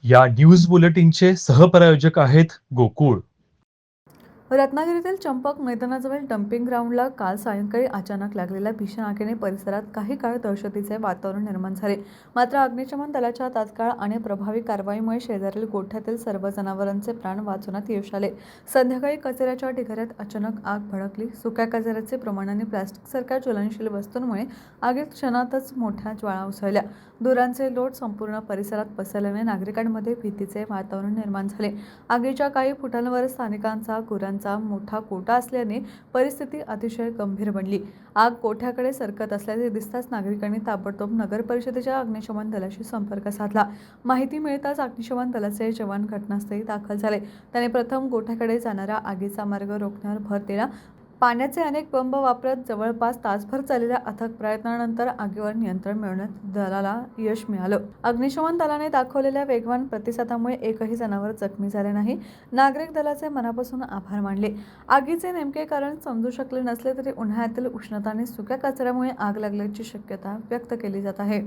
या न्यूज बुलेटिनचे सहप्रायोजक आहेत गोकुळ. रत्नागिरीतील चंपक मैदानाजवळ डम्पिंग ग्राउंडला काल सायंकाळी अचानक लागलेल्या भीषण आगीने परिसरात काही काळ दहशतीचे वातावरण निर्माण झाले. मात्र अग्निशमन दलाच्या तात्काळ आणि प्रभावी कारवाईमुळे शेजारील गोठ्यातील सर्व जनावरांचे प्राण वाचवण्यात यश आले. संध्याकाळी कचऱ्याच्या ढिगाऱ्यात अचानक आग भडकली. सुक्या कचऱ्याचे प्रमाण आणि प्लास्टिकसारख्या ज्वलनशील वस्तूंमुळे आगीत क्षणातच मोठ्या ज्वाळा उसळल्या. धुरांचे लोट संपूर्ण परिसरात पसरल्याने नागरिकांमध्ये भीतीचे वातावरण निर्माण झाले. आगीच्या काही फुटांवर स्थानिकांचा गुरांचा मोठा कोटा असल्याने परिस्थिती अतिशय गंभीर बनली. आग कोठ्याकडे सरकत असल्याचे दिसताच नागरिकांनी ताबडतोब नगर परिषदेच्या अग्निशमन दलाशी संपर्क साधला. माहिती मिळताच अग्निशमन दलाचे जवान घटनास्थळी दाखल झाले. त्याने प्रथम गोठ्याकडे जाणारा आगीचा मार्ग रोखण्यावर भर दिला. पाण्याचे अनेक बंब वापरत जवळपास तासभर चाललेल्या अथक प्रयत्नानंतर आगीवर नियंत्रण मिळवण्यात दलाला यश मिळालं. अग्निशमन दलाने दाखवलेल्या वेगवान प्रतिसादामुळे एकही जनावर जखमी झाले नाही. नागरिक दलाचे मनापासून आभार मानले. आगीचे नेमके कारण समजू शकले नसले तरी उन्हाळ्यातील उष्णता आणि सुक्या कचऱ्यामुळे आग लागल्याची शक्यता व्यक्त केली जात आहे.